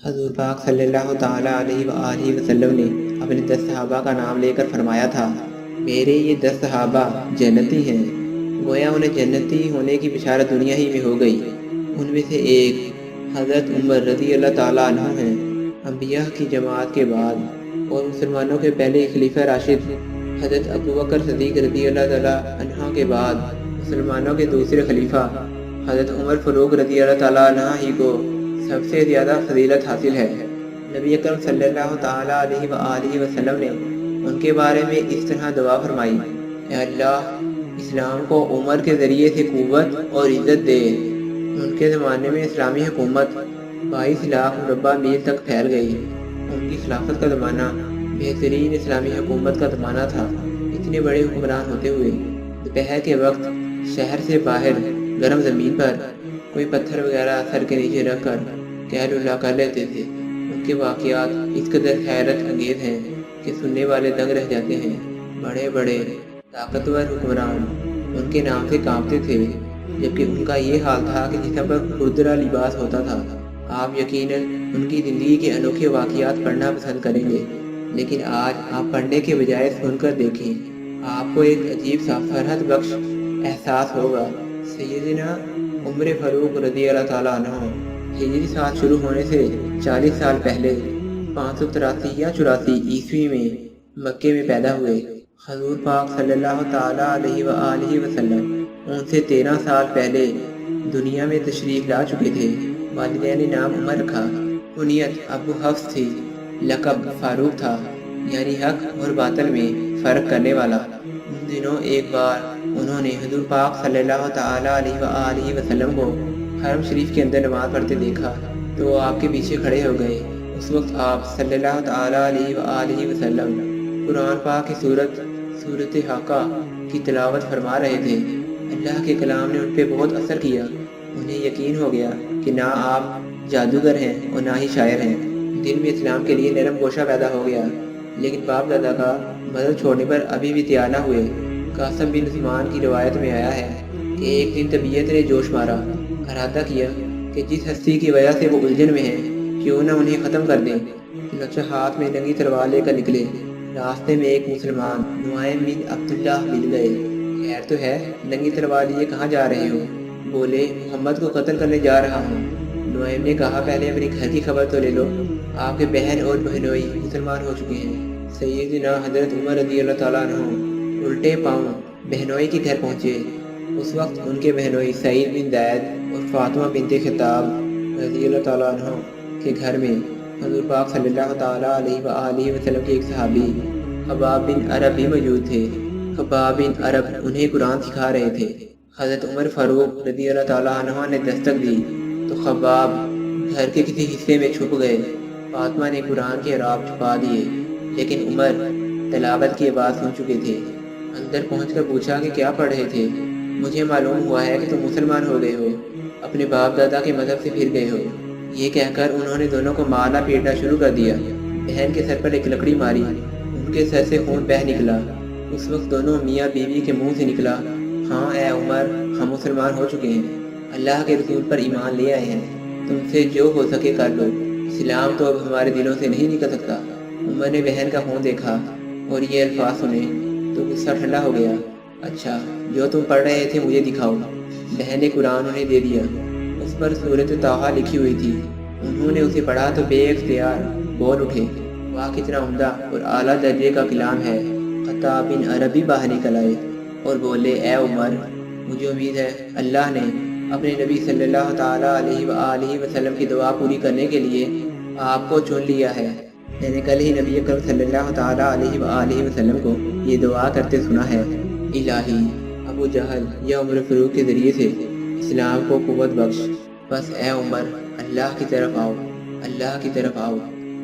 حضور پاک صلی اللہ تعالیٰ علیہ وآلہ وسلم نے اپنے 10 صحابہ کا نام لے کر فرمایا تھا، میرے یہ 10 صحابہ جنتی ہیں۔ گویا انہیں جنتی ہونے کی بشارت دنیا ہی میں ہو گئی۔ ان میں سے ایک حضرت عمر رضی اللہ تعالیٰ عنہ ہیں۔ انبیاء کی جماعت کے بعد اور مسلمانوں کے پہلے خلیفہ راشد حضرت ابوبکر صدیق رضی اللہ تعالیٰ عنہ کے بعد مسلمانوں کے دوسرے خلیفہ حضرت عمر فاروق رضی اللہ تعالیٰ عنہ ہی کو سب سے زیادہ فضیلت حاصل ہے۔ نبی اکرم صلی اللہ تعالیٰ علیہ وآلہ وسلم نے ان کے بارے میں اس طرح دعا فرمائی، اے اللہ اسلام کو عمر کے ذریعے سے قوت اور عزت دے۔ ان کے زمانے میں اسلامی حکومت 22 لاکھ مربع میل تک پھیل گئی۔ ان کی خلافت کا زمانہ بہترین اسلامی حکومت کا زمانہ تھا۔ اتنے بڑے حکمران ہوتے ہوئے دوپہر کے وقت شہر سے باہر گرم زمین پر کوئی پتھر وغیرہ سر کے نیچے رکھ کر قیل اللہ کر لیتے تھے۔ ان کے واقعات اس قدر حیرت انگیز ہیں کہ سننے والے دنگ رہ جاتے ہیں۔ بڑے بڑے طاقتور حکمران ان کے نام سے کانپتے تھے، جبکہ ان کا یہ حال تھا کہ جسم پر کھردرا لباس ہوتا تھا۔ آپ یقیناً ان کی زندگی کے انوکھے واقعات پڑھنا پسند کریں گے، لیکن آج آپ پڑھنے کے بجائے سن کر دیکھیں، آپ کو ایک عجیب سا فرحت بخش احساس ہوگا۔ سیدنا عمر فاروق رضی اللہ تعالیٰ عنہ ہجری سال شروع ہونے سے 40 سال پہلے 583 یا 84 عیسوی میں مکے میں پیدا ہوئے۔ حضور پاک صلی اللہ تعالیٰ علیہ وآلہ وسلم ان سے 13 سال پہلے دنیا میں تشریف لا چکے تھے۔ والدین نے نام عمر رکھا، کنیت ابو حفص تھی، لقب فاروق تھا، یعنی حق اور باطل میں فرق کرنے والا۔ ان دنوں ایک بار انہوں نے حضور پاک صلی اللہ تعالیٰ علیہ وآلہ وسلم کو حرم شریف کے اندر نماز پڑھتے دیکھا تو وہ آپ کے پیچھے کھڑے ہو گئے۔ اس وقت آپ صلی اللہ تعالیٰ علیہ وآلہ وسلم قرآن پاک کی سورت حاقہ کی تلاوت فرما رہے تھے۔ اللہ کے کلام نے ان پہ بہت اثر کیا۔ انہیں یقین ہو گیا کہ نہ آپ جادوگر ہیں اور نہ ہی شاعر ہیں۔ دل میں اسلام کے لیے نرم گوشہ پیدا ہو گیا، لیکن باپ دادا کا مذہب چھوڑنے پر ابھی بھی تیار نہ ہوئے۔ قاسم بن عثمان کی روایت میں آیا ہے کہ ایک دن طبیعت نے جوش مارا، ارادہ کیا کہ جس ہستی کی وجہ سے وہ الجھن میں ہیں کیوں نہ انہیں ختم کر دیں۔ چنانچہ ہاتھ میں ننگی تلوار لے کر نکلے۔ راستے میں ایک مسلمان نعیم بن عبداللہ مل گئے۔ خیر تو ہے، ننگی تلوار لیے کہاں جا رہے ہو؟ بولے، محمد کو قتل کرنے جا رہا ہوں۔ نعیم نے کہا، پہلے اپنے گھر کی خبر تو لے لو، آپ کے بہن اور بہنوئی مسلمان ہو چکے ہیں۔ سیدنا حضرت عمر رضی اللہ تعالیٰ عنہ الٹے پاؤں بہنوئی کے گھر پہنچے۔ اس وقت ان کے بہنوئی سعید بن زید اور فاطمہ بنت خطاب رضی اللہ تعالیٰ عنہ کے گھر میں حضور پاک صلی اللہ تعالیٰ علیہ وآلہ وسلم کے ایک صحابی خباب بن عرب بھی موجود تھے۔ خباب بن عرب انہیں قرآن سکھا رہے تھے۔ حضرت عمر فاروق رضی اللہ تعالیٰ عنہ نے دستک دی تو خباب گھر کے کسی حصے میں چھپ گئے۔ فاطمہ نے قرآن کے اعراب چھپا دیے، لیکن عمر تلاوت کی آواز سن چکے تھے۔ اندر پہنچ کر پوچھا کہ کیا پڑھ رہے تھے؟ مجھے معلوم ہوا ہے کہ تم مسلمان ہو گئے ہو، اپنے باپ دادا کے مذہب سے پھر گئے ہو۔ یہ کہہ کر انہوں نے دونوں کو مارنا پیٹنا شروع کر دیا۔ بہن کے سر پر ایک لکڑی ماری، ان کے سر سے خون بہہ نکلا۔ اس وقت دونوں میاں بیوی کے منہ سے نکلا، ہاں اے عمر، ہم مسلمان ہو چکے ہیں، اللہ کے رسول پر ایمان لے آئے ہیں، تم سے جو ہو سکے کر لو، اسلام تو اب ہمارے دلوں سے نہیں نکل سکتا۔ عمر نے بہن کا خون دیکھا اور یہ الفاظ سنے تو غصہ ٹھنڈا ہو گیا۔ اچھا، جو تم پڑھ رہے تھے مجھے دکھاؤ۔ بہن نے قرآن انہیں دے دیا۔ اس پر سورۃ طٰہٰ لکھی ہوئی تھی۔ انہوں نے اسے پڑھا تو بے اختیار بول اٹھے، واہ کتنا عمدہ اور اعلیٰ درجے کا کلام ہے۔ خطاب بن عربی باہر نکل آئے اور بولے، اے عمر، مجھے امید ہے اللہ نے اپنے نبی صلی اللہ تعالیٰ علیہ وآلہ وسلم کی دعا پوری کرنے کے لیے آپ کو چن لیا ہے۔ میں نے کل ہی نبی اکرم صلی اللہ تعالیٰ علیہ وآلہ وسلم کو یہ دعا کرتے سنا ہے، الہی ابو جہل یا عمر فاروق کے ذریعے سے اسلام کو قوت بخش۔ بس اے عمر، اللہ کی طرف آؤ، اللہ کی طرف آؤ۔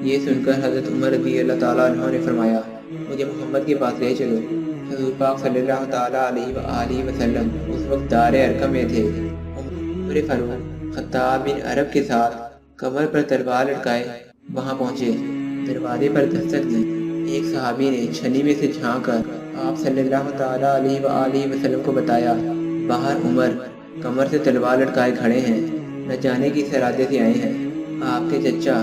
یہ سن کر حضرت عمر رضی اللہ تعالیٰ عنہ نے فرمایا، مجھے محمد کے پاس لے چلو۔ حضور پاک صلی اللہ تعالیٰ علیہ وآلہ وسلم اس وقت دار ارقم میں تھے۔ عمر فاروق خطاب بن عرب کے ساتھ کمر پر تلوار لٹکائے وہاں پہنچے۔ دروازے پر دستک دی۔ ایک صحابی نے چھنی میں سے جھانک کر آپ صلی اللہ تعالیٰ علیہ وآلہ وسلم کو بتایا، باہر عمر کمر سے تلوار لٹکائے کھڑے ہیں، نہ جانے کس ارادے سے آئے ہیں۔ آپ کے چچا